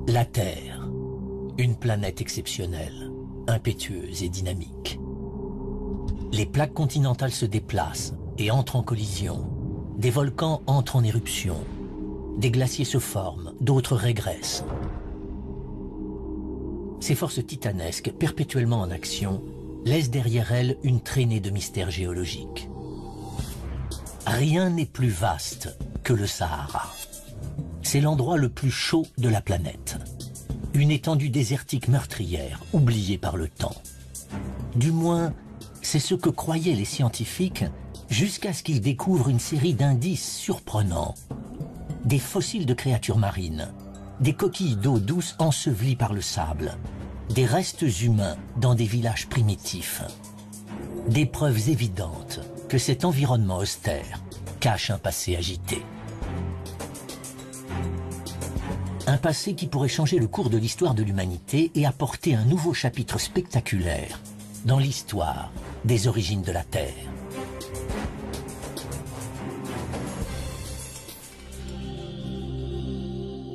La Terre, une planète exceptionnelle, impétueuse et dynamique. Les plaques continentales se déplacent et entrent en collision. Des volcans entrent en éruption. Des glaciers se forment, d'autres régressent. Ces forces titanesques, perpétuellement en action, laissent derrière elles une traînée de mystères géologiques. Rien n'est plus vaste que le Sahara. C'est l'endroit le plus chaud de la planète. Une étendue désertique meurtrière, oubliée par le temps. Du moins, c'est ce que croyaient les scientifiques jusqu'à ce qu'ils découvrent une série d'indices surprenants. Des fossiles de créatures marines, des coquilles d'eau douce ensevelies par le sable, des restes humains dans des villages primitifs. Des preuves évidentes que cet environnement austère cache un passé agité. Un passé qui pourrait changer le cours de l'histoire de l'humanité et apporter un nouveau chapitre spectaculaire dans l'histoire des origines de la Terre.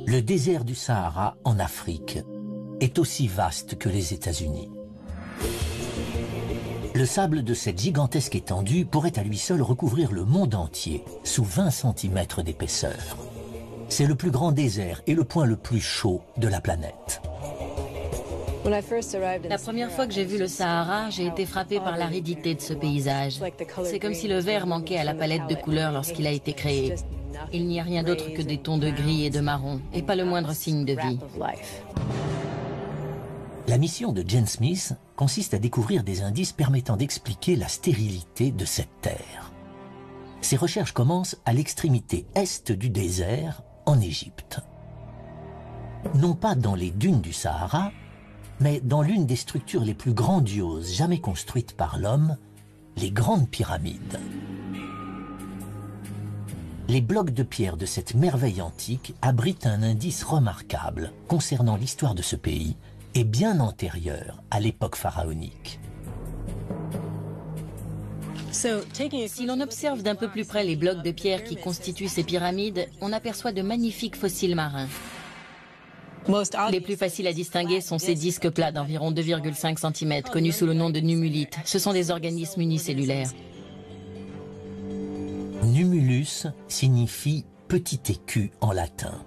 Le désert du Sahara en Afrique est aussi vaste que les États-Unis. Le sable de cette gigantesque étendue pourrait à lui seul recouvrir le monde entier sous 20 cm d'épaisseur. C'est le plus grand désert et le point le plus chaud de la planète. La première fois que j'ai vu le Sahara, j'ai été frappée par l'aridité de ce paysage. C'est comme si le vert manquait à la palette de couleurs lorsqu'il a été créé. Il n'y a rien d'autre que des tons de gris et de marron, et pas le moindre signe de vie. La mission de Jane Smith consiste à découvrir des indices permettant d'expliquer la stérilité de cette terre. Ses recherches commencent à l'extrémité est du désert, en Égypte. Non pas dans les dunes du Sahara, mais dans l'une des structures les plus grandioses jamais construites par l'homme, les grandes pyramides. Les blocs de pierre de cette merveille antique abritent un indice remarquable concernant l'histoire de ce pays et bien antérieur à l'époque pharaonique. Si l'on observe d'un peu plus près les blocs de pierre qui constituent ces pyramides, on aperçoit de magnifiques fossiles marins. Les plus faciles à distinguer sont ces disques plats d'environ 2,5 cm, connus sous le nom de numulites. Ce sont des organismes unicellulaires. Numulus signifie petit écu en latin.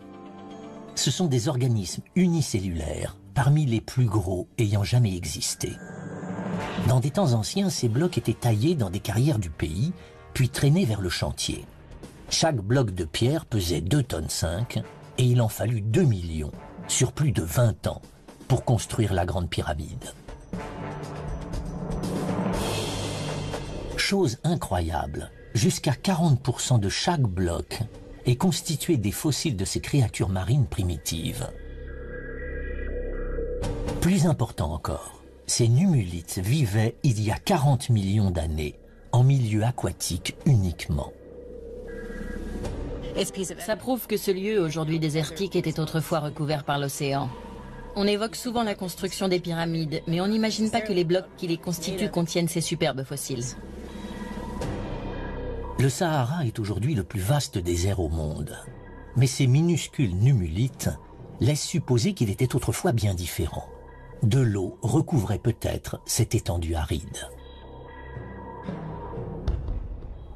Ce sont des organismes unicellulaires, parmi les plus gros ayant jamais existé. Dans des temps anciens, ces blocs étaient taillés dans des carrières du pays, puis traînés vers le chantier. Chaque bloc de pierre pesait 2,5 tonnes et il en fallut 2 millions, sur plus de 20 ans, pour construire la Grande Pyramide. Chose incroyable, jusqu'à 40% de chaque bloc est constitué des fossiles de ces créatures marines primitives. Plus important encore, ces numulites vivaient il y a 40 millions d'années, en milieu aquatique uniquement. Ça prouve que ce lieu, aujourd'hui désertique, était autrefois recouvert par l'océan. On évoque souvent la construction des pyramides, mais on n'imagine pas que les blocs qui les constituent contiennent ces superbes fossiles. Le Sahara est aujourd'hui le plus vaste désert au monde. Mais ces minuscules numulites laissent supposer qu'il était autrefois bien différent. De l'eau recouvrait peut-être cette étendue aride.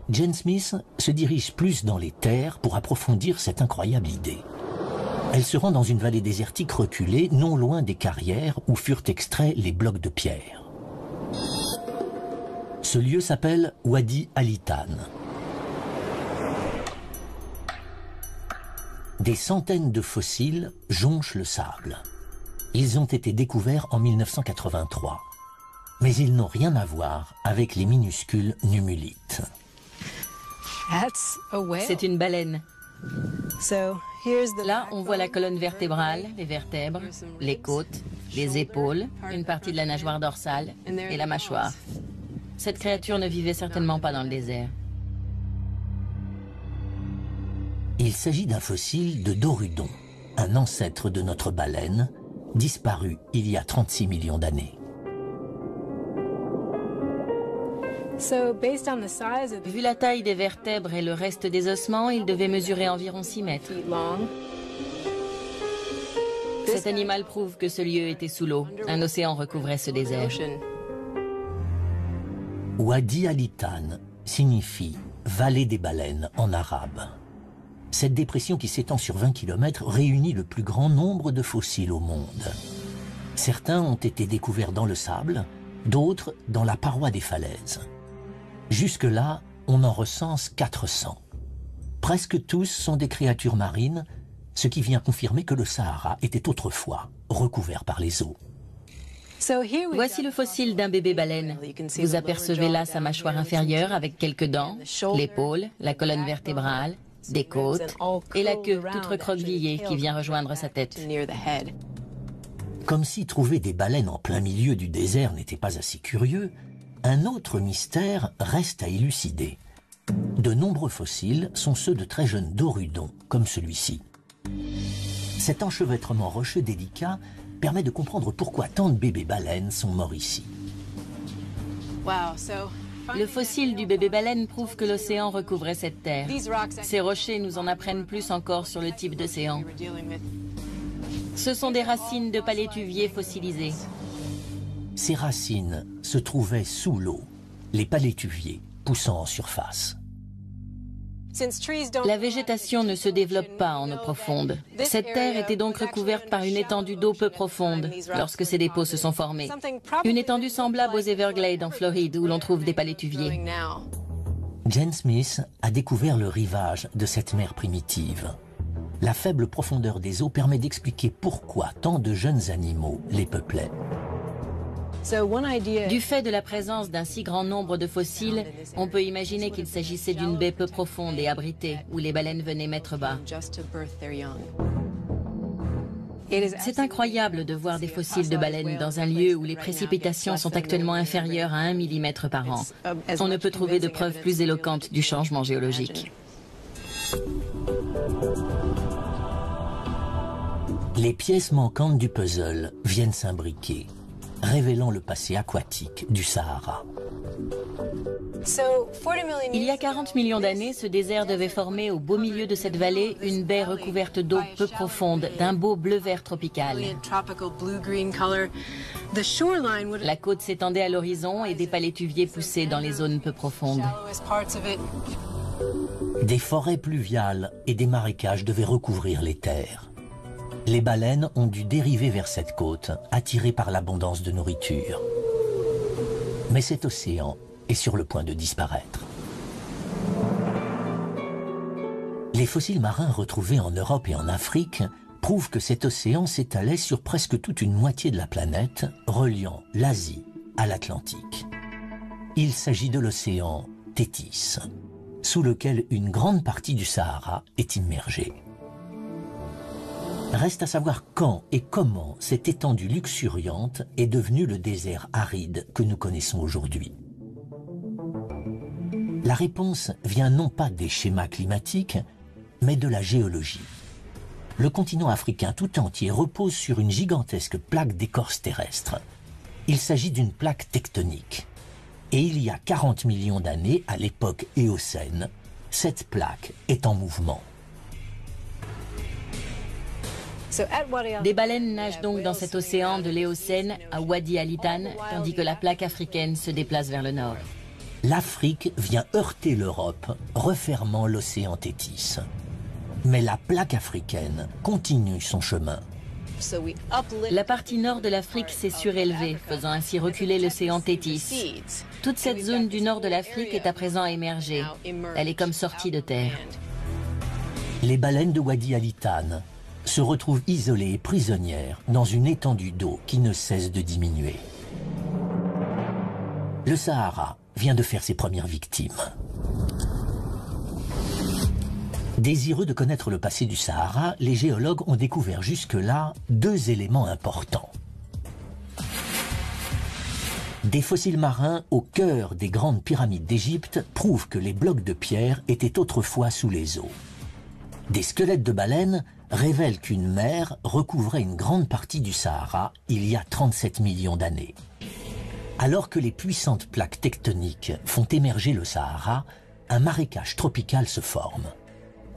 Jane Smith se dirige plus dans les terres pour approfondir cette incroyable idée. Elle se rend dans une vallée désertique reculée, non loin des carrières où furent extraits les blocs de pierre. Ce lieu s'appelle Wadi Al-Hitan. Des centaines de fossiles jonchent le sable. Ils ont été découverts en 1983. Mais ils n'ont rien à voir avec les minuscules numulites. C'est une baleine. Là, on voit la colonne vertébrale, les vertèbres, les côtes, les épaules, une partie de la nageoire dorsale et la mâchoire. Cette créature ne vivait certainement pas dans le désert. Il s'agit d'un fossile de Dorudon, un ancêtre de notre baleine, disparu il y a 36 millions d'années. Vu la taille des vertèbres et le reste des ossements, il devait mesurer environ 6 mètres. Cet animal prouve que ce lieu était sous l'eau. Un océan recouvrait ce désert. Wadi Al-Hitan signifie « vallée des baleines » en arabe. Cette dépression qui s'étend sur 20 km réunit le plus grand nombre de fossiles au monde. Certains ont été découverts dans le sable, d'autres dans la paroi des falaises. Jusque-là, on en recense 400. Presque tous sont des créatures marines, ce qui vient confirmer que le Sahara était autrefois recouvert par les eaux. Voici le fossile d'un bébé baleine. Vous apercevez là sa mâchoire inférieure avec quelques dents, l'épaule, la colonne vertébrale, des côtes et la queue toute recroquevillée qui vient rejoindre sa tête. Comme si trouver des baleines en plein milieu du désert n'était pas assez curieux, un autre mystère reste à élucider. De nombreux fossiles sont ceux de très jeunes dorudons, comme celui-ci. Cet enchevêtrement rocheux délicat permet de comprendre pourquoi tant de bébés baleines sont morts ici. Le fossile du bébé baleine prouve que l'océan recouvrait cette terre. Ces rochers nous en apprennent plus encore sur le type d'océan. Ce sont des racines de palétuviers fossilisés. Ces racines se trouvaient sous l'eau, les palétuviers poussant en surface. La végétation ne se développe pas en eau profonde. Cette terre était donc recouverte par une étendue d'eau peu profonde lorsque ces dépôts se sont formés. Une étendue semblable aux Everglades en Floride où l'on trouve des palétuviers. Jane Smith a découvert le rivage de cette mer primitive. La faible profondeur des eaux permet d'expliquer pourquoi tant de jeunes animaux les peuplaient. Du fait de la présence d'un si grand nombre de fossiles, on peut imaginer qu'il s'agissait d'une baie peu profonde et abritée, où les baleines venaient mettre bas. C'est incroyable de voir des fossiles de baleines dans un lieu où les précipitations sont actuellement inférieures à 1 mm par an. On ne peut trouver de preuves plus éloquentes du changement géologique. Les pièces manquantes du puzzle viennent s'imbriquer, révélant le passé aquatique du Sahara. Il y a 40 millions d'années, ce désert devait former au beau milieu de cette vallée une baie recouverte d'eau peu profonde, d'un beau bleu-vert tropical. La côte s'étendait à l'horizon et des palétuviers poussaient dans les zones peu profondes. Des forêts pluviales et des marécages devaient recouvrir les terres. Les baleines ont dû dériver vers cette côte, attirées par l'abondance de nourriture. Mais cet océan est sur le point de disparaître. Les fossiles marins retrouvés en Europe et en Afrique prouvent que cet océan s'étalait sur presque toute une moitié de la planète, reliant l'Asie à l'Atlantique. Il s'agit de l'océan Thétis, sous lequel une grande partie du Sahara est immergée. Reste à savoir quand et comment cette étendue luxuriante est devenue le désert aride que nous connaissons aujourd'hui. La réponse vient non pas des schémas climatiques, mais de la géologie. Le continent africain tout entier repose sur une gigantesque plaque d'écorce terrestre. Il s'agit d'une plaque tectonique. Et il y a 40 millions d'années, à l'époque éocène, cette plaque est en mouvement. Des baleines nagent donc dans cet océan de l'Éocène à Wadi Al-Hitan, tandis que la plaque africaine se déplace vers le nord. L'Afrique vient heurter l'Europe, refermant l'océan Thétis. Mais la plaque africaine continue son chemin. La partie nord de l'Afrique s'est surélevée, faisant ainsi reculer l'océan Thétis. Toute cette zone du nord de l'Afrique est à présent émergée. Elle est comme sortie de terre. Les baleines de Wadi Al-Hitan se retrouvent isolées et prisonnières dans une étendue d'eau qui ne cesse de diminuer. Le Sahara vient de faire ses premières victimes. Désireux de connaître le passé du Sahara, les géologues ont découvert jusque-là 2 éléments importants. Des fossiles marins au cœur des grandes pyramides d'Égypte prouvent que les blocs de pierre étaient autrefois sous les eaux. Des squelettes de baleines révèlent qu'une mer recouvrait une grande partie du Sahara il y a 37 millions d'années. Alors que les puissantes plaques tectoniques font émerger le Sahara, un marécage tropical se forme.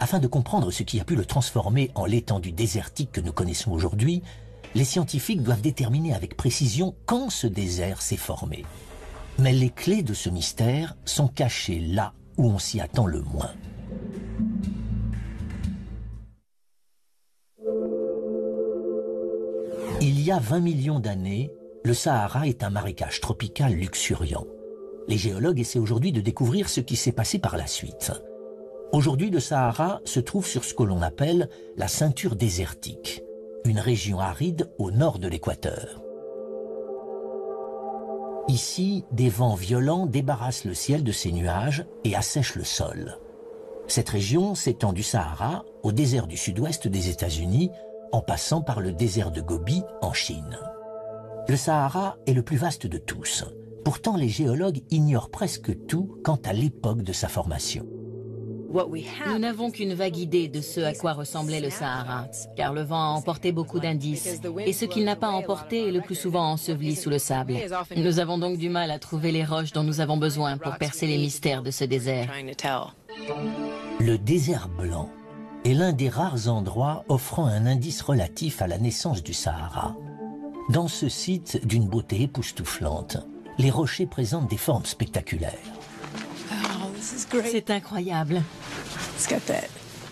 Afin de comprendre ce qui a pu le transformer en l'étendue désertique que nous connaissons aujourd'hui, les scientifiques doivent déterminer avec précision quand ce désert s'est formé. Mais les clés de ce mystère sont cachées là où on s'y attend le moins. Il y a 20 millions d'années, le Sahara est un marécage tropical luxuriant. Les géologues essaient aujourd'hui de découvrir ce qui s'est passé par la suite. Aujourd'hui, le Sahara se trouve sur ce que l'on appelle la ceinture désertique, une région aride au nord de l'équateur. Ici, des vents violents débarrassent le ciel de ses nuages et assèchent le sol. Cette région s'étend du Sahara au désert du sud-ouest des États-Unis, en passant par le désert de Gobi en Chine. Le Sahara est le plus vaste de tous. Pourtant, les géologues ignorent presque tout quant à l'époque de sa formation. Nous n'avons qu'une vague idée de ce à quoi ressemblait le Sahara, car le vent a emporté beaucoup d'indices, et ce qu'il n'a pas emporté est le plus souvent enseveli sous le sable. Nous avons donc du mal à trouver les roches dont nous avons besoin pour percer les mystères de ce désert. Le désert blanc est l'un des rares endroits offrant un indice relatif à la naissance du Sahara. Dans ce site d'une beauté époustouflante, les rochers présentent des formes spectaculaires. C'est incroyable.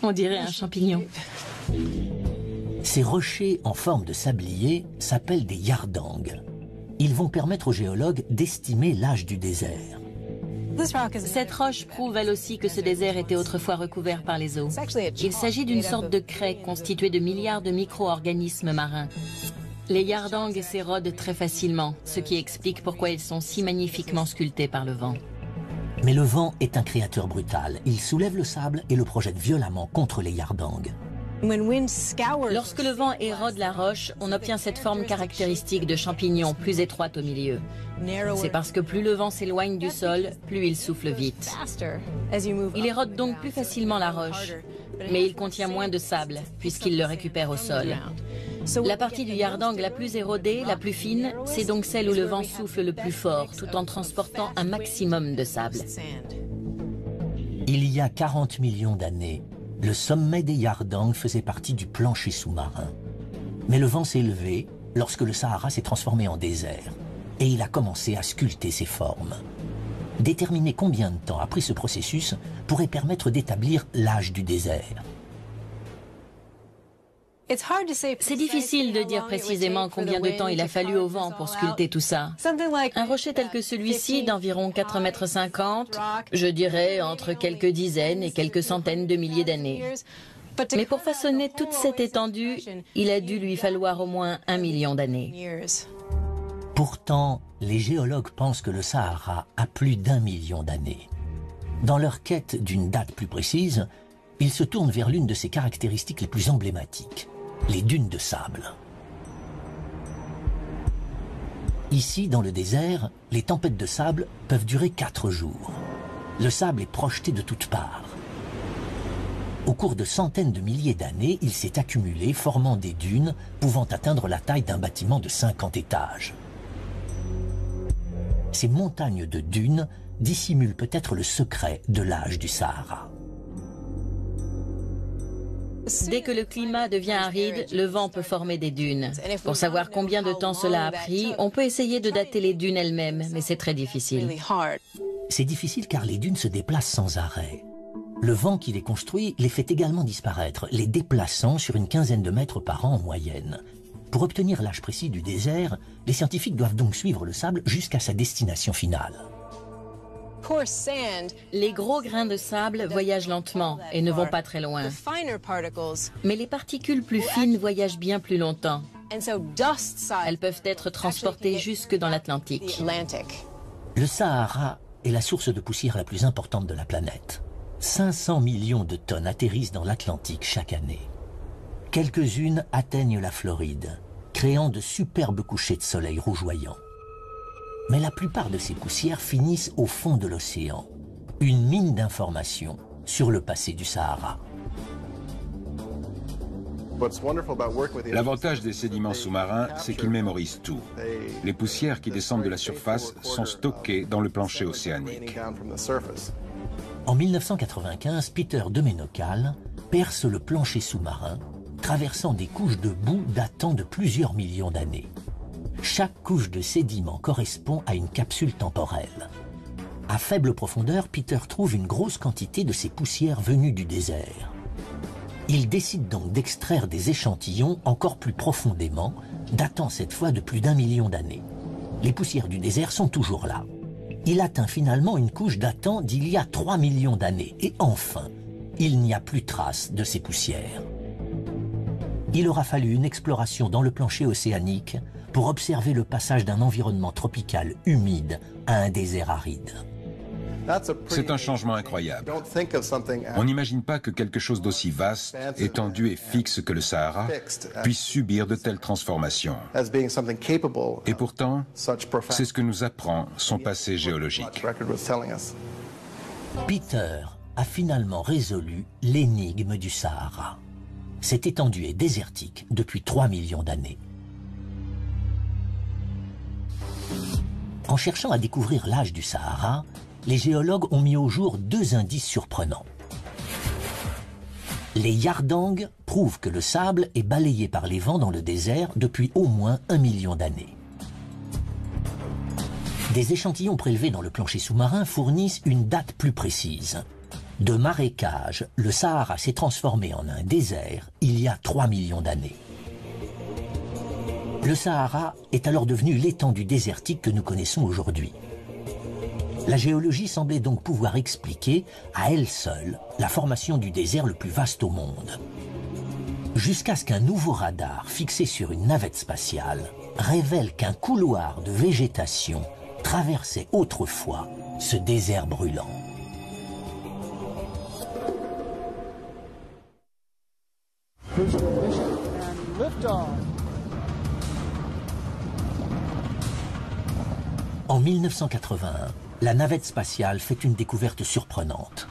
On dirait un champignon. Ces rochers en forme de sablier s'appellent des yardangs. Ils vont permettre aux géologues d'estimer l'âge du désert. Cette roche prouve elle aussi que ce désert était autrefois recouvert par les eaux. Il s'agit d'une sorte de craie constituée de milliards de micro-organismes marins. Les yardangs s'érodent très facilement, ce qui explique pourquoi ils sont si magnifiquement sculptés par le vent. Mais le vent est un créateur brutal. Il soulève le sable et le projette violemment contre les yardangs. Lorsque le vent érode la roche, on obtient cette forme caractéristique de champignon plus étroite au milieu. C'est parce que plus le vent s'éloigne du sol, plus il souffle vite. Il érode donc plus facilement la roche, mais il contient moins de sable, puisqu'il le récupère au sol. La partie du yardang la plus érodée, la plus fine, c'est donc celle où le vent souffle le plus fort, tout en transportant un maximum de sable. Il y a 40 millions d'années, le sommet des yardangs faisait partie du plancher sous-marin. Mais le vent s'est levé lorsque le Sahara s'est transformé en désert, et il a commencé à sculpter ses formes. Déterminer combien de temps a pris ce processus pourrait permettre d'établir l'âge du désert. C'est difficile de dire précisément combien de temps il a fallu au vent pour sculpter tout ça. Un rocher tel que celui-ci, d'environ 4,50 m, je dirais entre quelques dizaines et quelques centaines de milliers d'années. Mais pour façonner toute cette étendue, il a dû lui falloir au moins 1 million d'années. Pourtant, les géologues pensent que le Sahara a plus d'1 million d'années. Dans leur quête d'une date plus précise, ils se tournent vers l'une de ses caractéristiques les plus emblématiques, les dunes de sable. Ici, dans le désert, les tempêtes de sable peuvent durer 4 jours. Le sable est projeté de toutes parts. Au cours de centaines de milliers d'années, il s'est accumulé, formant des dunes pouvant atteindre la taille d'un bâtiment de 50 étages. Ces montagnes de dunes dissimulent peut-être le secret de l'âge du Sahara. Dès que le climat devient aride, le vent peut former des dunes. Pour savoir combien de temps cela a pris, on peut essayer de dater les dunes elles-mêmes, mais c'est très difficile. C'est difficile car les dunes se déplacent sans arrêt. Le vent qui les construit les fait également disparaître, les déplaçant sur une quinzaine de mètres par an en moyenne. Pour obtenir l'âge précis du désert, les scientifiques doivent donc suivre le sable jusqu'à sa destination finale. Les gros grains de sable voyagent lentement et ne vont pas très loin. Mais les particules plus fines voyagent bien plus longtemps. Elles peuvent être transportées jusque dans l'Atlantique. Le Sahara est la source de poussière la plus importante de la planète. 500 millions de tonnes atterrissent dans l'Atlantique chaque année. Quelques-unes atteignent la Floride, créant de superbes couchers de soleil rougeoyants. Mais la plupart de ces poussières finissent au fond de l'océan, une mine d'informations sur le passé du Sahara. L'avantage des sédiments sous-marins, c'est qu'ils mémorisent tout. Les poussières qui descendent de la surface sont stockées dans le plancher océanique. En 1995, Peter de Menocal perce le plancher sous-marin traversant des couches de boue datant de plusieurs millions d'années. Chaque couche de sédiments correspond à une capsule temporelle. À faible profondeur, Peter trouve une grosse quantité de ces poussières venues du désert. Il décide donc d'extraire des échantillons encore plus profondément, datant cette fois de plus d'1 million d'années. Les poussières du désert sont toujours là. Il atteint finalement une couche datant d'il y a 3 millions d'années. Et enfin, il n'y a plus trace de ces poussières. Il aura fallu une exploration dans le plancher océanique pour observer le passage d'un environnement tropical humide à un désert aride. C'est un changement incroyable. On n'imagine pas que quelque chose d'aussi vaste, étendu et fixe que le Sahara puisse subir de telles transformations. Et pourtant, c'est ce que nous apprend son passé géologique. Peter a finalement résolu l'énigme du Sahara. Cette étendue est désertique depuis 3 millions d'années. En cherchant à découvrir l'âge du Sahara, les géologues ont mis au jour 2 indices surprenants. Les yardangs prouvent que le sable est balayé par les vents dans le désert depuis au moins 1 million d'années. Des échantillons prélevés dans le plancher sous-marin fournissent une date plus précise. De marécage, le Sahara s'est transformé en un désert il y a 3 millions d'années. Le Sahara est alors devenu l'étendue désertique que nous connaissons aujourd'hui. La géologie semblait donc pouvoir expliquer, à elle seule, la formation du désert le plus vaste au monde. Jusqu'à ce qu'un nouveau radar fixé sur une navette spatiale révèle qu'un couloir de végétation traversait autrefois ce désert brûlant. En 1981, la navette spatiale fait une découverte surprenante.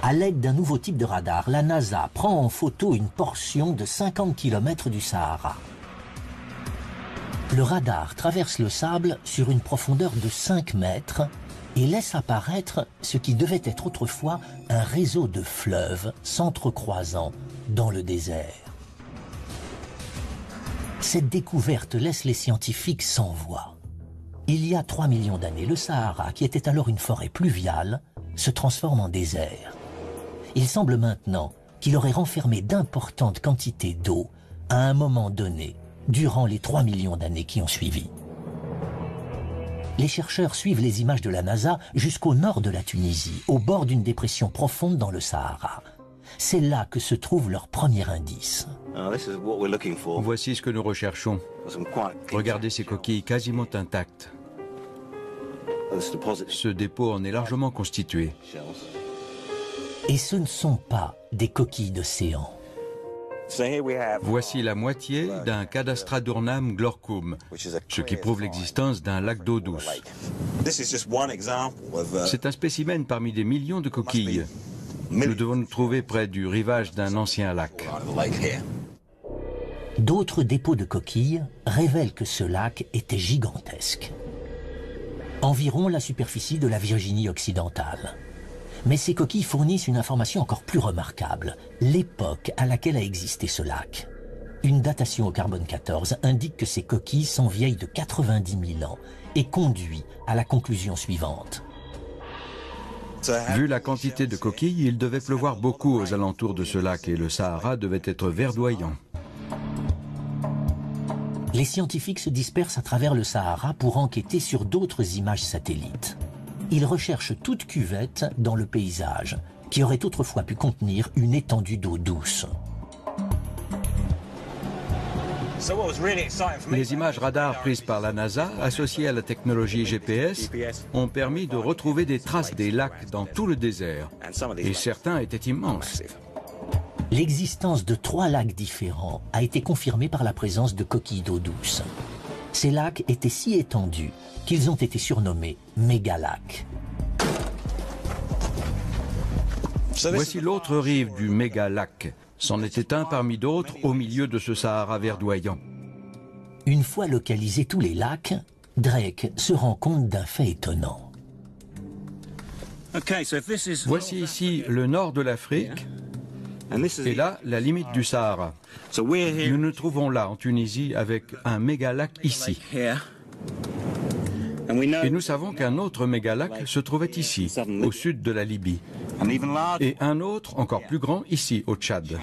À l'aide d'un nouveau type de radar, la NASA prend en photo une portion de 50 km du Sahara. Le radar traverse le sable sur une profondeur de 5 mètres et laisse apparaître ce qui devait être autrefois un réseau de fleuves s'entrecroisant dans le désert. Cette découverte laisse les scientifiques sans voix. Il y a 3 millions d'années, le Sahara, qui était alors une forêt pluviale, se transforme en désert. Il semble maintenant qu'il aurait renfermé d'importantes quantités d'eau à un moment donné, durant les 3 millions d'années qui ont suivi. Les chercheurs suivent les images de la NASA jusqu'au nord de la Tunisie, au bord d'une dépression profonde dans le Sahara. C'est là que se trouve leur premier indice. Voici ce que nous recherchons. Regardez ces coquilles quasiment intactes. Ce dépôt en est largement constitué. Et ce ne sont pas des coquilles d'océan. Voici la moitié d'un Cadastradurnam glorcum, ce qui prouve l'existence d'un lac d'eau douce. C'est un spécimen parmi des millions de coquilles. Nous devons nous trouver près du rivage d'un ancien lac. D'autres dépôts de coquilles révèlent que ce lac était gigantesque. Environ la superficie de la Virginie occidentale. Mais ces coquilles fournissent une information encore plus remarquable, l'époque à laquelle a existé ce lac. Une datation au carbone 14 indique que ces coquilles sont vieilles de 90 000 ans et conduit à la conclusion suivante. Vu la quantité de coquilles, il devait pleuvoir beaucoup aux alentours de ce lac et le Sahara devait être verdoyant. Les scientifiques se dispersent à travers le Sahara pour enquêter sur d'autres images satellites. Ils recherchent toute cuvette dans le paysage, qui aurait autrefois pu contenir une étendue d'eau douce. Les images radar prises par la NASA, associées à la technologie GPS, ont permis de retrouver des traces des lacs dans tout le désert. Et certains étaient immenses. L'existence de 3 lacs différents a été confirmée par la présence de coquilles d'eau douce. Ces lacs étaient si étendus qu'ils ont été surnommés mégalacs. Voici l'autre rive du mégalac. C'en était un parmi d'autres au milieu de ce Sahara verdoyant. Une fois localisés tous les lacs, Drake se rend compte d'un fait étonnant. Voici ici le nord de l'Afrique Et là, la limite du Sahara. Nous nous trouvons là, en Tunisie, avec un mégalac ici. Et nous savons qu'un autre mégalac se trouvait ici, au sud de la Libye. Et un autre, encore plus grand, ici, au Tchad.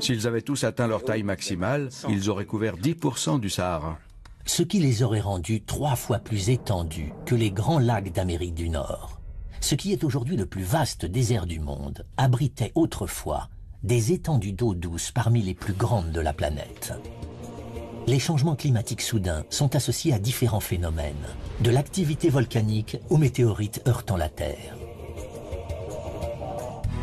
S'ils avaient tous atteint leur taille maximale, ils auraient couvert 10% du Sahara. Ce qui les aurait rendus 3 fois plus étendus que les grands lacs d'Amérique du Nord. Ce qui est aujourd'hui le plus vaste désert du monde abritait autrefois des étendues d'eau douce parmi les plus grandes de la planète. Les changements climatiques soudains sont associés à différents phénomènes, de l'activité volcanique aux météorites heurtant la Terre.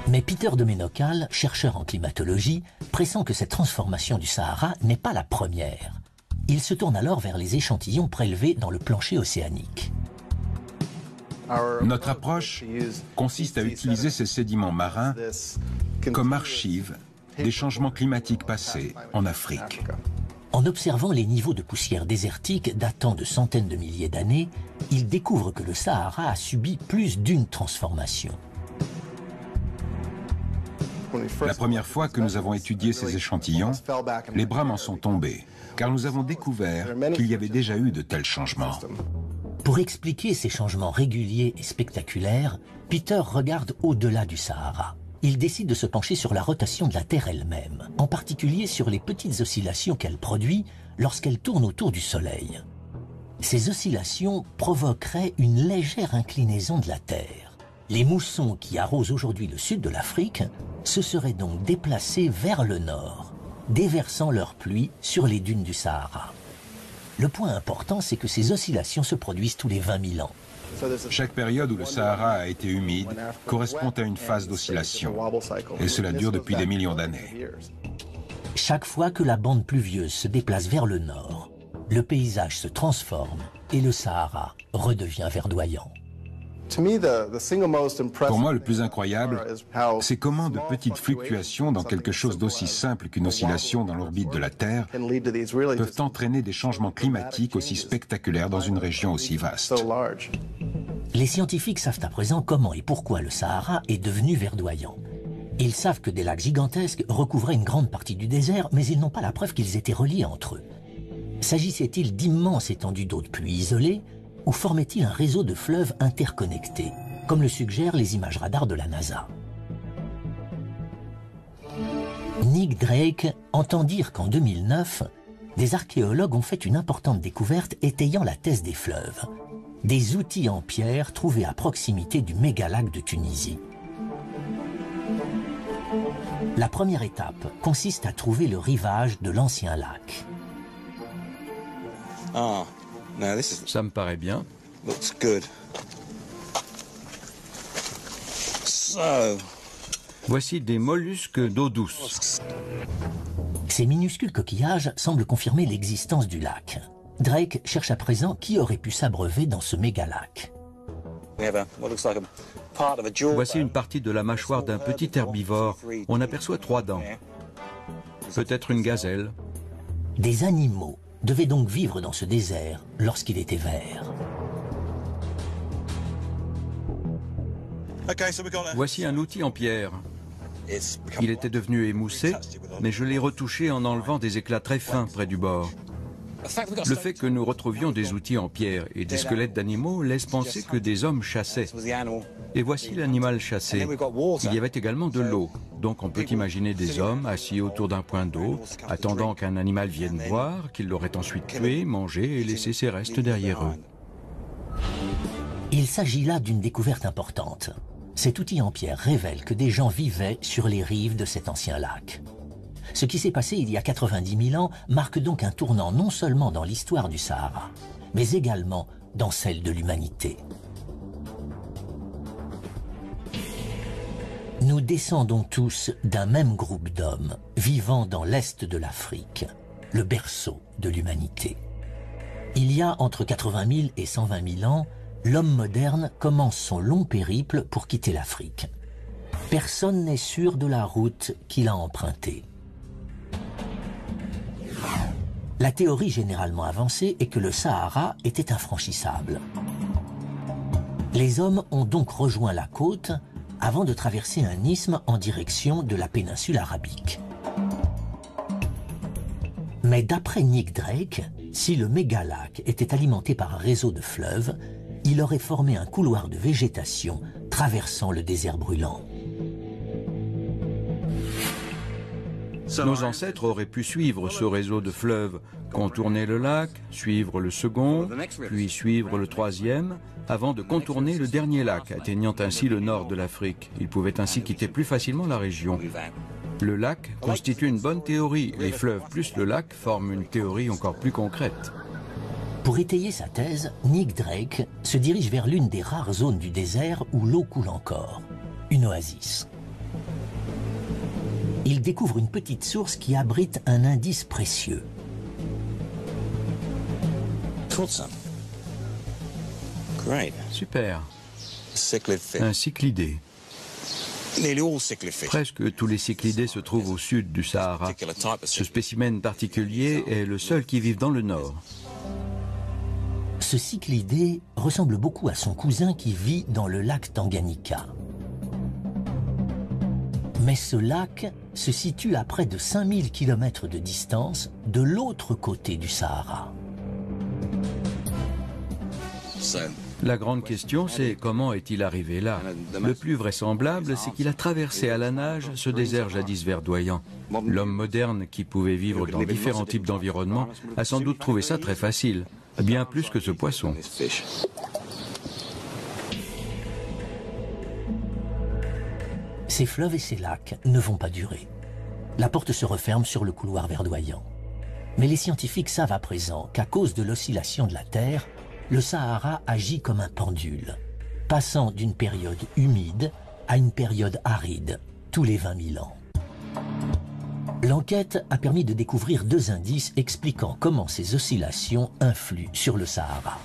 Mais Peter de Menocal, chercheur en climatologie, pressent que cette transformation du Sahara n'est pas la première. Il se tourne alors vers les échantillons prélevés dans le plancher océanique. Notre approche consiste à utiliser ces sédiments marins comme archives des changements climatiques passés en Afrique. En observant les niveaux de poussière désertique datant de centaines de milliers d'années, il découvre que le Sahara a subi plus d'une transformation. La première fois que nous avons étudié ces échantillons, les bras m'en sont tombés, car nous avons découvert qu'il y avait déjà eu de tels changements. Pour expliquer ces changements réguliers et spectaculaires, Peter regarde au-delà du Sahara. Il décide de se pencher sur la rotation de la Terre elle-même, en particulier sur les petites oscillations qu'elle produit lorsqu'elle tourne autour du Soleil. Ces oscillations provoqueraient une légère inclinaison de la Terre. Les moussons qui arrosent aujourd'hui le sud de l'Afrique se seraient donc déplacés vers le nord, déversant leur pluie sur les dunes du Sahara. Le point important, c'est que ces oscillations se produisent tous les 20 000 ans. Chaque période où le Sahara a été humide correspond à une phase d'oscillation, et cela dure depuis des millions d'années. Chaque fois que la bande pluvieuse se déplace vers le nord, le paysage se transforme et le Sahara redevient verdoyant. Pour moi, le plus incroyable, c'est comment de petites fluctuations dans quelque chose d'aussi simple qu'une oscillation dans l'orbite de la Terre peuvent entraîner des changements climatiques aussi spectaculaires dans une région aussi vaste. Les scientifiques savent à présent comment et pourquoi le Sahara est devenu verdoyant. Ils savent que des lacs gigantesques recouvraient une grande partie du désert, mais ils n'ont pas la preuve qu'ils étaient reliés entre eux. S'agissait-il d'immenses étendues d'eau de pluie isolées, ou formait-il un réseau de fleuves interconnectés, comme le suggèrent les images radars de la NASA? Nick Drake entend dire qu'en 2009, des archéologues ont fait une importante découverte étayant la thèse des fleuves. Des outils en pierre trouvés à proximité du mégalac de Tunisie. La première étape consiste à trouver le rivage de l'ancien lac. Ça me paraît bien. Voici des mollusques d'eau douce. Ces minuscules coquillages semblent confirmer l'existence du lac. Drake cherche à présent qui aurait pu s'abreuver dans ce mégalac. Voici une partie de la mâchoire d'un petit herbivore. On aperçoit 3 dents. Peut-être une gazelle. Des animaux devaient donc vivre dans ce désert lorsqu'il était vert. Voici un outil en pierre. Il était devenu émoussé, mais je l'ai retouché en enlevant des éclats très fins près du bord. Le fait que nous retrouvions des outils en pierre et des squelettes d'animaux laisse penser que des hommes chassaient. Et voici l'animal chassé. Il y avait également de l'eau, donc on peut imaginer des hommes assis autour d'un point d'eau, attendant qu'un animal vienne boire, qu'il l'aurait ensuite tué, mangé et laissé ses restes derrière eux. Il s'agit là d'une découverte importante. Cet outil en pierre révèle que des gens vivaient sur les rives de cet ancien lac. Ce qui s'est passé il y a 90 000 ans marque donc un tournant non seulement dans l'histoire du Sahara, mais également dans celle de l'humanité. Nous descendons tous d'un même groupe d'hommes vivant dans l'est de l'Afrique, le berceau de l'humanité. Il y a entre 80 000 et 120 000 ans, l'homme moderne commence son long périple pour quitter l'Afrique. Personne n'est sûr de la route qu'il a empruntée. La théorie généralement avancée est que le Sahara était infranchissable. Les hommes ont donc rejoint la côte avant de traverser un isthme en direction de la péninsule arabique. Mais d'après Nick Drake, si le mégalac était alimenté par un réseau de fleuves, il aurait formé un couloir de végétation traversant le désert brûlant. Nos ancêtres auraient pu suivre ce réseau de fleuves, contourner le lac, suivre le second, puis suivre le troisième, avant de contourner le dernier lac, atteignant ainsi le nord de l'Afrique. Ils pouvaient ainsi quitter plus facilement la région. Le lac constitue une bonne théorie. Les fleuves plus le lac forment une théorie encore plus concrète. Pour étayer sa thèse, Nick Drake se dirige vers l'une des rares zones du désert où l'eau coule encore, une oasis. Il découvre une petite source qui abrite un indice précieux. Super. Un cyclidé. Presque tous les cyclidés se trouvent au sud du Sahara. Ce spécimen particulier est le seul qui vive dans le nord. Ce cyclidé ressemble beaucoup à son cousin qui vit dans le lac Tanganyika. Mais ce lac se situe à près de 5000 km de distance de l'autre côté du Sahara. La grande question, c'est comment est-il arrivé là? Le plus vraisemblable, c'est qu'il a traversé à la nage ce désert jadis verdoyant. L'homme moderne, qui pouvait vivre dans différents types d'environnements, a sans doute trouvé ça très facile, bien plus que ce poisson. Ces fleuves et ces lacs ne vont pas durer. La porte se referme sur le couloir verdoyant. Mais les scientifiques savent à présent qu'à cause de l'oscillation de la Terre, le Sahara agit comme un pendule, passant d'une période humide à une période aride, tous les 20 000 ans. L'enquête a permis de découvrir 2 indices expliquant comment ces oscillations influent sur le Sahara.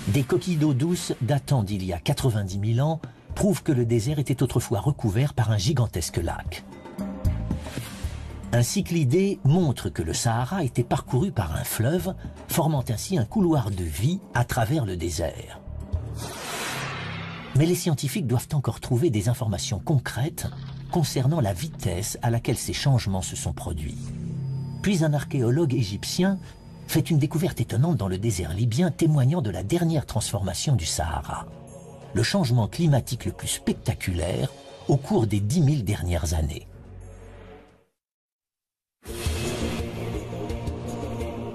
Des coquilles d'eau douce datant d'il y a 90 000 ans prouvent que le désert était autrefois recouvert par un gigantesque lac. Un cyclidé montre que le Sahara était parcouru par un fleuve, formant ainsi un couloir de vie à travers le désert. Mais les scientifiques doivent encore trouver des informations concrètes concernant la vitesse à laquelle ces changements se sont produits. Puis un archéologue égyptien fait une découverte étonnante dans le désert libyen témoignant de la dernière transformation du Sahara, le changement climatique le plus spectaculaire au cours des 10 000 dernières années.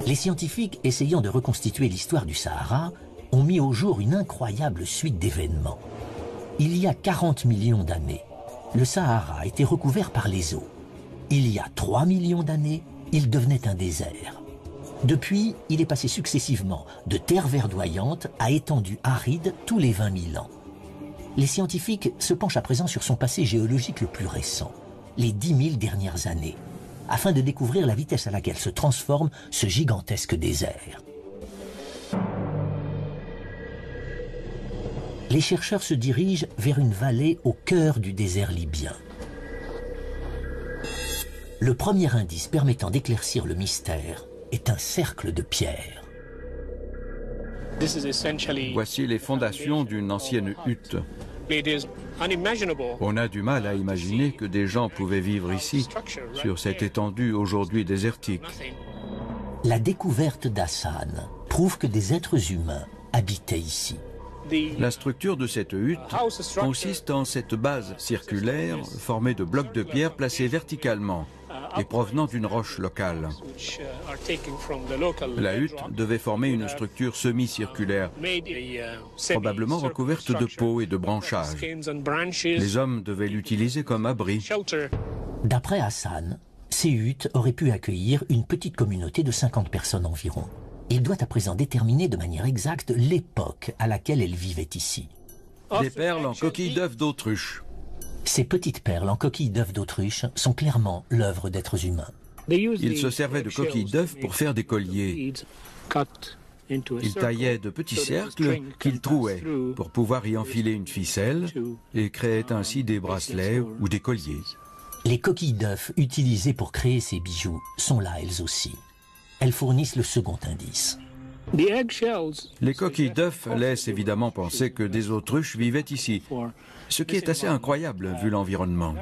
Les scientifiques, essayant de reconstituer l'histoire du Sahara, ont mis au jour une incroyable suite d'événements. Il y a 40 millions d'années, le Sahara était recouvert par les eaux. Il y a 3 millions d'années, il devenait un désert. Depuis, il est passé successivement de terre verdoyante à étendue aride tous les 20 000 ans. Les scientifiques se penchent à présent sur son passé géologique le plus récent, les 10 000 dernières années, afin de découvrir la vitesse à laquelle se transforme ce gigantesque désert. Les chercheurs se dirigent vers une vallée au cœur du désert libyen. Le premier indice permettant d'éclaircir le mystère est un cercle de pierre. Voici les fondations d'une ancienne hutte. On a du mal à imaginer que des gens pouvaient vivre ici, sur cette étendue aujourd'hui désertique. La découverte d'Hassan prouve que des êtres humains habitaient ici. La structure de cette hutte consiste en cette base circulaire formée de blocs de pierre placés verticalement et provenant d'une roche locale. La hutte devait former une structure semi-circulaire, probablement recouverte de peaux et de branchages. Les hommes devaient l'utiliser comme abri. D'après Hassan, ces huttes auraient pu accueillir une petite communauté de 50 personnes environ. Il doit à présent déterminer de manière exacte l'époque à laquelle elles vivaient ici. Des perles en coquilles d'œufs d'autruche. Ces petites perles en coquilles d'œufs d'autruche sont clairement l'œuvre d'êtres humains. Ils se servaient de coquilles d'œufs pour faire des colliers. Ils taillaient de petits cercles qu'ils trouaient pour pouvoir y enfiler une ficelle et créaient ainsi des bracelets ou des colliers. Les coquilles d'œufs utilisées pour créer ces bijoux sont là elles aussi. Elles fournissent le second indice. Les coquilles d'œufs laissent évidemment penser que des autruches vivaient ici, ce qui est assez incroyable vu l'environnement.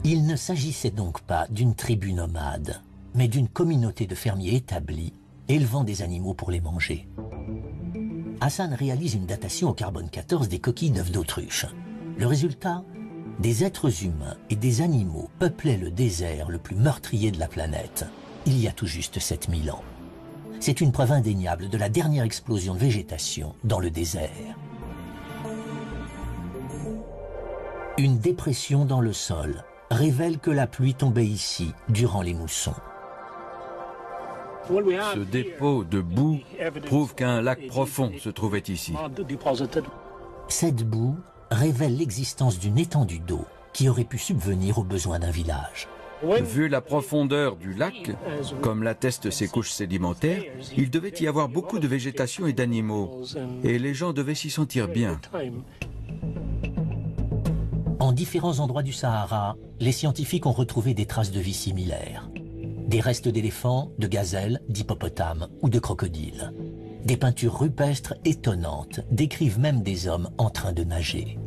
Il ne s'agissait donc pas d'une tribu nomade, mais d'une communauté de fermiers établis, élevant des animaux pour les manger. Hassan réalise une datation au carbone 14 des coquilles d'œufs d'autruche. Le résultat ? Des êtres humains et des animaux peuplaient le désert le plus meurtrier de la planète, il y a tout juste 7000 ans. C'est une preuve indéniable de la dernière explosion de végétation dans le désert. Une dépression dans le sol révèle que la pluie tombait ici durant les moussons. Ce dépôt de boue prouve qu'un lac profond se trouvait ici. Cette boue révèle l'existence d'une étendue d'eau qui aurait pu subvenir aux besoins d'un village. Vu la profondeur du lac, comme l'attestent ses couches sédimentaires, il devait y avoir beaucoup de végétation et d'animaux, et les gens devaient s'y sentir bien. En différents endroits du Sahara, les scientifiques ont retrouvé des traces de vie similaires. Des restes d'éléphants, de gazelles, d'hippopotames ou de crocodiles. Des peintures rupestres étonnantes décrivent même des hommes en train de nager.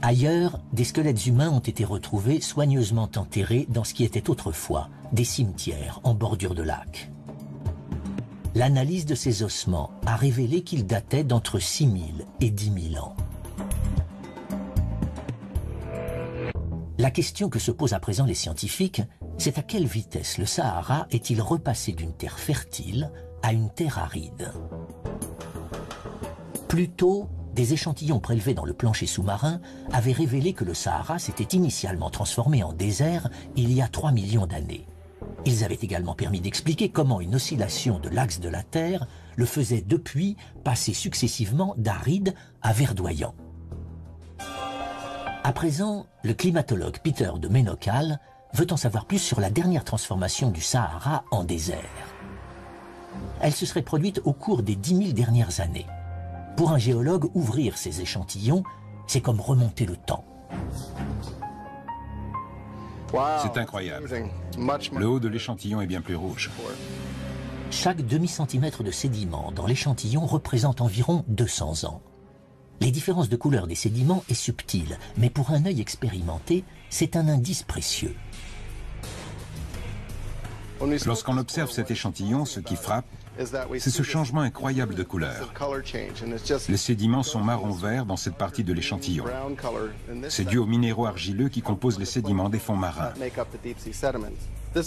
Ailleurs, des squelettes humains ont été retrouvés soigneusement enterrés dans ce qui était autrefois des cimetières en bordure de lac. L'analyse de ces ossements a révélé qu'ils dataient d'entre 6000 et 10 000 ans. La question que se posent à présent les scientifiques, c'est à quelle vitesse le Sahara est-il repassé d'une terre fertile à une terre aride? Plus tôt, des échantillons prélevés dans le plancher sous-marin avaient révélé que le Sahara s'était initialement transformé en désert il y a 3 millions d'années. Ils avaient également permis d'expliquer comment une oscillation de l'axe de la Terre le faisait depuis passer successivement d'aride à verdoyant. À présent, le climatologue Peter de Menokal veut en savoir plus sur la dernière transformation du Sahara en désert. Elle se serait produite au cours des 10 000 dernières années. Pour un géologue, ouvrir ces échantillons, c'est comme remonter le temps. C'est incroyable. Le haut de l'échantillon est bien plus rouge. Chaque demi-centimètre de sédiment dans l'échantillon représente environ 200 ans. Les différences de couleur des sédiments est subtile, mais pour un œil expérimenté, c'est un indice précieux. Lorsqu'on observe cet échantillon, ce qui frappe, c'est ce changement incroyable de couleur. Les sédiments sont marron-vert dans cette partie de l'échantillon. C'est dû aux minéraux argileux qui composent les sédiments des fonds marins.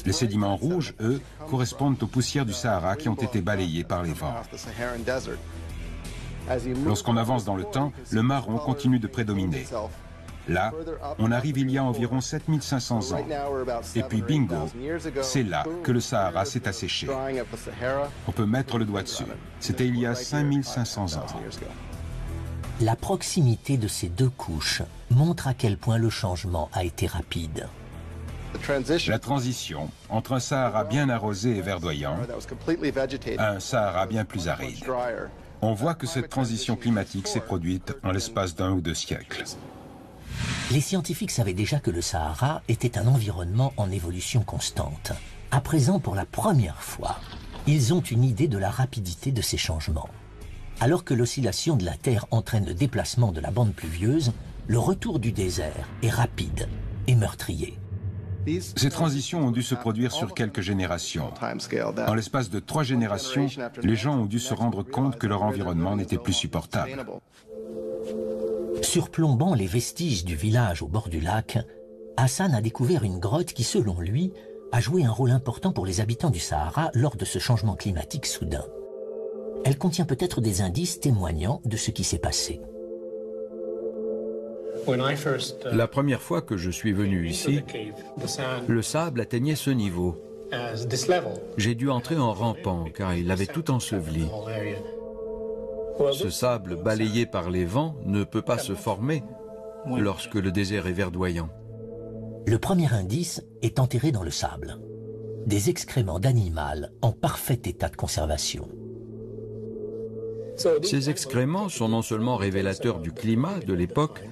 Les sédiments rouges, eux, correspondent aux poussières du Sahara qui ont été balayées par les vents. Lorsqu'on avance dans le temps, le marron continue de prédominer. Là, on arrive il y a environ 7500 ans. Et puis bingo, c'est là que le Sahara s'est asséché. On peut mettre le doigt dessus. C'était il y a 5500 ans. La proximité de ces deux couches montre à quel point le changement a été rapide. La transition entre un Sahara bien arrosé et verdoyant à un Sahara bien plus aride. On voit que cette transition climatique s'est produite en l'espace d'1 ou 2 siècles. Les scientifiques savaient déjà que le Sahara était un environnement en évolution constante. À présent, pour la première fois, ils ont une idée de la rapidité de ces changements. Alors que l'oscillation de la Terre entraîne le déplacement de la bande pluvieuse, le retour du désert est rapide et meurtrier. Ces transitions ont dû se produire sur quelques générations. En l'espace de 3 générations, les gens ont dû se rendre compte que leur environnement n'était plus supportable. Surplombant les vestiges du village au bord du lac, Hassan a découvert une grotte qui, selon lui, a joué un rôle important pour les habitants du Sahara lors de ce changement climatique soudain. Elle contient peut-être des indices témoignant de ce qui s'est passé. La première fois que je suis venu ici, le sable atteignait ce niveau. J'ai dû entrer en rampant car il avait tout enseveli. Ce sable balayé par les vents ne peut pas se former lorsque le désert est verdoyant. Le premier indice est enterré dans le sable. Des excréments d'animal en parfait état de conservation. Ces excréments sont non seulement révélateurs du climat de l'époque,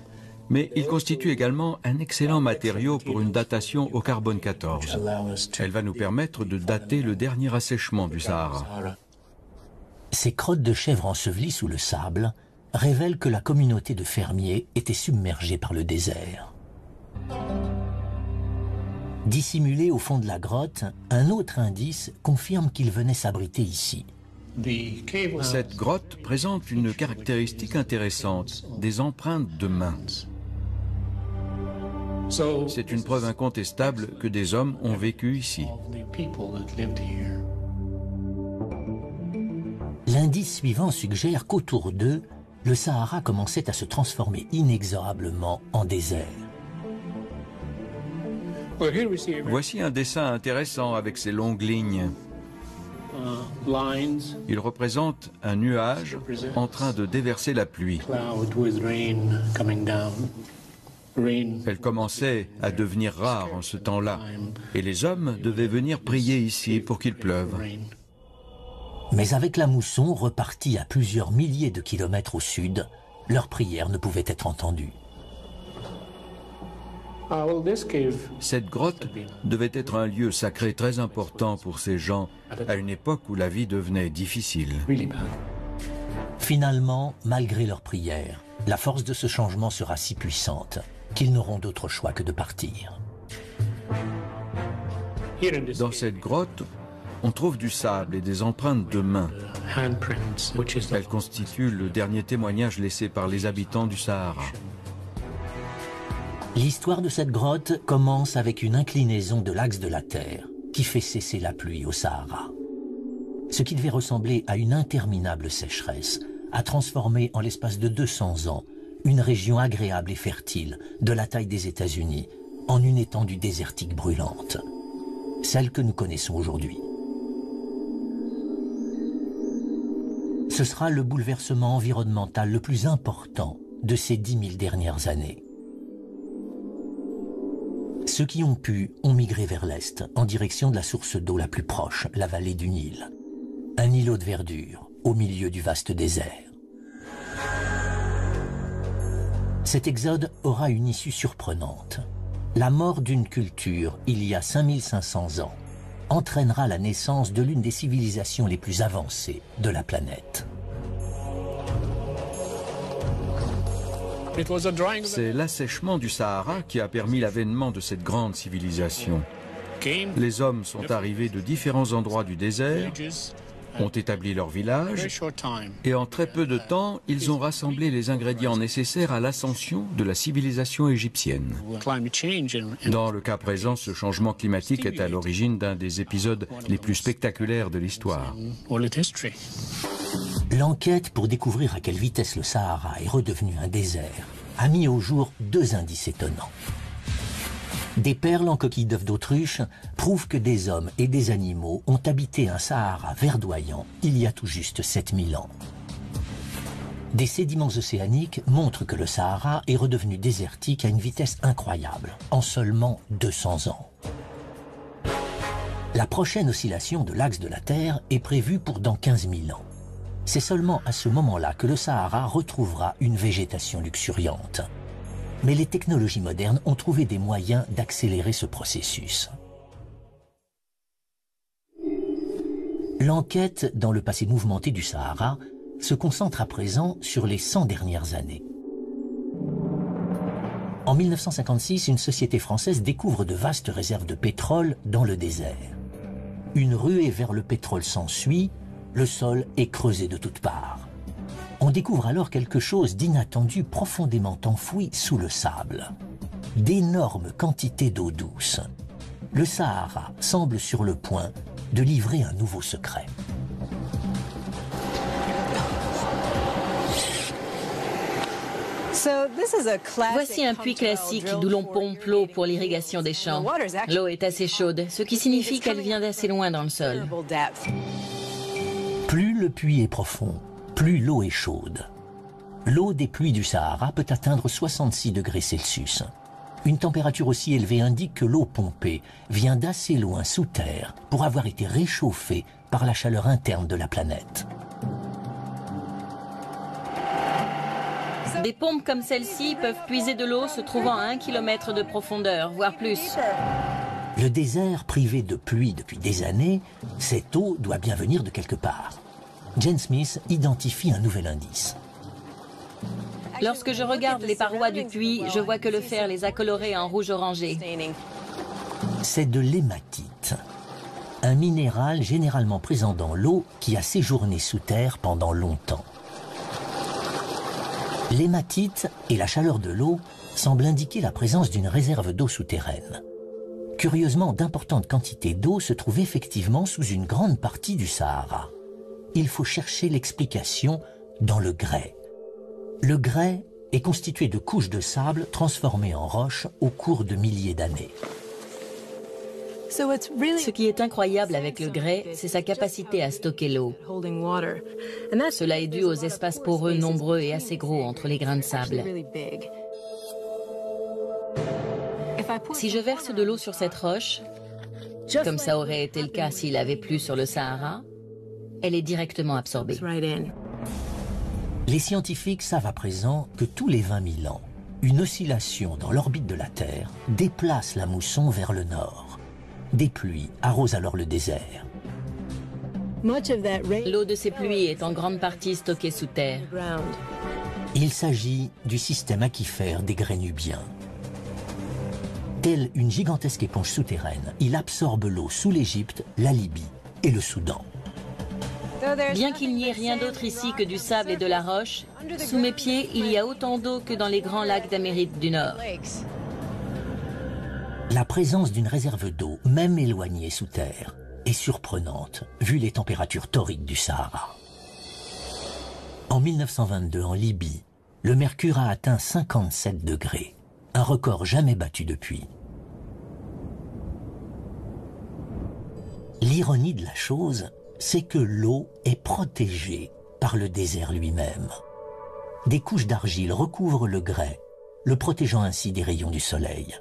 Mais il constitue également un excellent matériau pour une datation au carbone 14. Elle va nous permettre de dater le dernier assèchement du Sahara. Ces crottes de chèvre ensevelies sous le sable révèlent que la communauté de fermiers était submergée par le désert. Dissimulé au fond de la grotte, un autre indice confirme qu'il venait s'abriter ici. Cette grotte présente une caractéristique intéressante, des empreintes de mains. C'est une preuve incontestable que des hommes ont vécu ici. L'indice suivant suggère qu'autour d'eux, le Sahara commençait à se transformer inexorablement en désert. Voici un dessin intéressant avec ses longues lignes. Il représente un nuage en train de déverser la pluie. Elle commençait à devenir rare en ce temps-là, et les hommes devaient venir prier ici pour qu'il pleuve. Mais avec la mousson repartie à plusieurs milliers de kilomètres au sud, leurs prières ne pouvaient être entendues. Cette grotte devait être un lieu sacré très important pour ces gens à une époque où la vie devenait difficile. Finalement, malgré leurs prières, la force de ce changement sera si puissante qu'ils n'auront d'autre choix que de partir. Dans cette grotte, on trouve du sable et des empreintes de mains. Elles constituent le dernier témoignage laissé par les habitants du Sahara. L'histoire de cette grotte commence avec une inclinaison de l'axe de la Terre qui fait cesser la pluie au Sahara. Ce qui devait ressembler à une interminable sécheresse a transformé en l'espace de 200 ans une région agréable et fertile de la taille des États-Unis en une étendue désertique brûlante, celle que nous connaissons aujourd'hui. Ce sera le bouleversement environnemental le plus important de ces 10 000 dernières années. Ceux qui ont pu ont migré vers l'est, en direction de la source d'eau la plus proche, la vallée du Nil. Un îlot de verdure, au milieu du vaste désert. Cet exode aura une issue surprenante. La mort d'une culture, il y a 5500 ans, entraînera la naissance de l'une des civilisations les plus avancées de la planète. C'est l'assèchement du Sahara qui a permis l'avènement de cette grande civilisation. Les hommes sont arrivés de différents endroits du désert, ont établi leur village, et en très peu de temps, ils ont rassemblé les ingrédients nécessaires à l'ascension de la civilisation égyptienne. Dans le cas présent, ce changement climatique est à l'origine d'un des épisodes les plus spectaculaires de l'histoire. L'enquête pour découvrir à quelle vitesse le Sahara est redevenu un désert a mis au jour deux indices étonnants. Des perles en coquilles d'œufs d'autruche prouvent que des hommes et des animaux ont habité un Sahara verdoyant il y a tout juste 7000 ans. Des sédiments océaniques montrent que le Sahara est redevenu désertique à une vitesse incroyable, en seulement 200 ans. La prochaine oscillation de l'axe de la Terre est prévue pour dans 15 000 ans. C'est seulement à ce moment-là que le Sahara retrouvera une végétation luxuriante. Mais les technologies modernes ont trouvé des moyens d'accélérer ce processus. L'enquête dans le passé mouvementé du Sahara se concentre à présent sur les 100 dernières années. En 1956, une société française découvre de vastes réserves de pétrole dans le désert. Une ruée vers le pétrole s'ensuit, le sol est creusé de toutes parts. On découvre alors quelque chose d'inattendu profondément enfoui sous le sable. D'énormes quantités d'eau douce. Le Sahara semble sur le point de livrer un nouveau secret. Voici un puits classique d'où l'on pompe l'eau pour l'irrigation des champs. L'eau est assez chaude, ce qui signifie qu'elle vient d'assez loin dans le sol. Plus le puits est profond, plus l'eau est chaude. L'eau des pluies du Sahara peut atteindre 66 degrés Celsius. Une température aussi élevée indique que l'eau pompée vient d'assez loin sous terre pour avoir été réchauffée par la chaleur interne de la planète. Des pompes comme celle-ci peuvent puiser de l'eau se trouvant à 1 km de profondeur, voire plus. Le désert, privé de pluie depuis des années, cette eau doit bien venir de quelque part. Jane Smith identifie un nouvel indice. Lorsque je regarde les parois du puits, je vois que le fer les a colorées en rouge orangé. C'est de l'hématite, un minéral généralement présent dans l'eau qui a séjourné sous terre pendant longtemps. L'hématite et la chaleur de l'eau semblent indiquer la présence d'une réserve d'eau souterraine. Curieusement, d'importantes quantités d'eau se trouvent effectivement sous une grande partie du Sahara. Il faut chercher l'explication dans le grès. Le grès est constitué de couches de sable transformées en roches au cours de milliers d'années. Ce qui est incroyable avec le grès, c'est sa capacité à stocker l'eau. Cela est dû aux espaces poreux nombreux et assez gros entre les grains de sable. Si je verse de l'eau sur cette roche, comme ça aurait été le cas s'il avait plu sur le Sahara, elle est directement absorbée. Les scientifiques savent à présent que tous les 20 000 ans, une oscillation dans l'orbite de la Terre déplace la mousson vers le nord. Des pluies arrosent alors le désert. L'eau de ces pluies est en grande partie stockée sous terre. Il s'agit du système aquifère des grès nubiens. Telle une gigantesque éponge souterraine, il absorbe l'eau sous l'Égypte, la Libye et le Soudan. Bien qu'il n'y ait rien d'autre ici que du sable et de la roche, sous mes pieds, il y a autant d'eau que dans les grands lacs d'Amérique du Nord. La présence d'une réserve d'eau, même éloignée sous terre, est surprenante, vu les températures torrides du Sahara. En 1922, en Libye, le mercure a atteint 57 degrés, un record jamais battu depuis. L'ironie de la chose, c'est que l'eau est protégée par le désert lui-même. Des couches d'argile recouvrent le grès, le protégeant ainsi des rayons du soleil.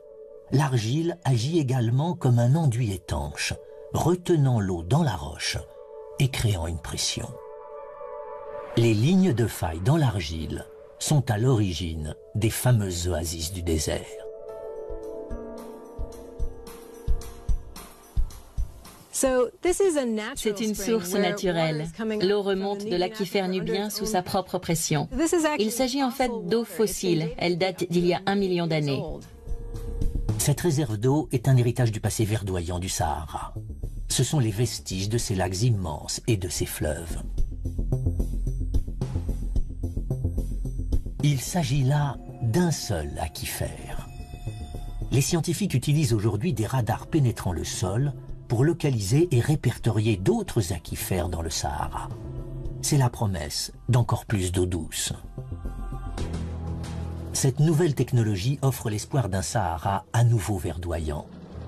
L'argile agit également comme un enduit étanche, retenant l'eau dans la roche et créant une pression. Les lignes de faille dans l'argile sont à l'origine des fameuses oasis du désert. C'est une source naturelle. L'eau remonte de l'aquifère nubien sous sa propre pression. Il s'agit en fait d'eau fossile. Elle date d'il y a 1 million d'années. Cette réserve d'eau est un héritage du passé verdoyant du Sahara. Ce sont les vestiges de ces lacs immenses et de ces fleuves. Il s'agit là d'un seul aquifère. Les scientifiques utilisent aujourd'hui des radars pénétrant le sol pour localiser et répertorier d'autres aquifères dans le Sahara. C'est la promesse d'encore plus d'eau douce. Cette nouvelle technologie offre l'espoir d'un Sahara à nouveau verdoyant,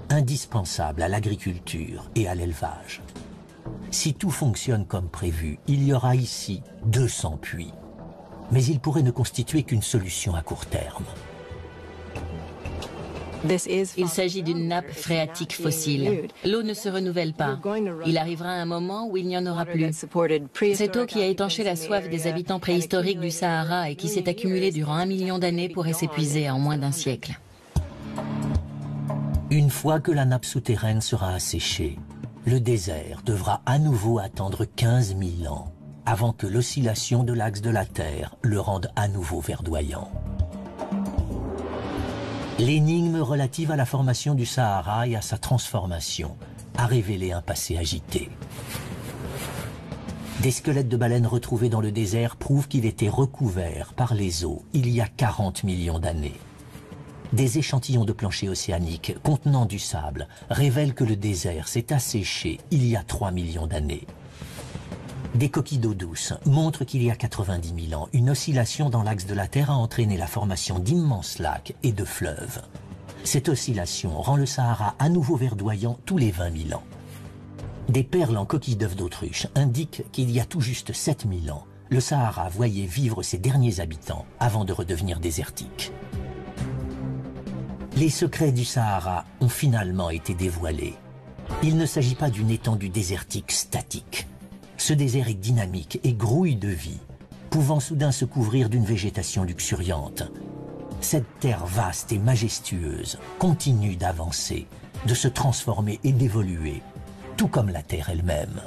indispensable à l'agriculture et à l'élevage. Si tout fonctionne comme prévu, il y aura ici 200 puits. Mais il pourrait ne constituer qu'une solution à court terme. Il s'agit d'une nappe phréatique fossile. L'eau ne se renouvelle pas. Il arrivera un moment où il n'y en aura plus. Cette eau qui a étanché la soif des habitants préhistoriques du Sahara et qui s'est accumulée durant 1 million d'années pourrait s'épuiser en moins d'1 siècle. Une fois que la nappe souterraine sera asséchée, le désert devra à nouveau attendre 15 000 ans avant que l'oscillation de l'axe de la Terre le rende à nouveau verdoyant. L'énigme relative à la formation du Sahara et à sa transformation a révélé un passé agité. Des squelettes de baleines retrouvés dans le désert prouvent qu'il était recouvert par les eaux il y a 40 millions d'années. Des échantillons de plancher océanique contenant du sable révèlent que le désert s'est asséché il y a 3 millions d'années. Des coquilles d'eau douce montrent qu'il y a 90 000 ans, une oscillation dans l'axe de la Terre a entraîné la formation d'immenses lacs et de fleuves. Cette oscillation rend le Sahara à nouveau verdoyant tous les 20 000 ans. Des perles en coquilles d'œufs d'autruche indiquent qu'il y a tout juste 7 000 ans, le Sahara voyait vivre ses derniers habitants avant de redevenir désertique. Les secrets du Sahara ont finalement été dévoilés. Il ne s'agit pas d'une étendue désertique statique. Ce désert est dynamique et grouille de vie. pouvant soudain se couvrir d'une végétation luxuriante. Cette terre vaste et majestueuse continue d'avancer, de se transformer et d'évoluer, tout comme la Terre elle-même.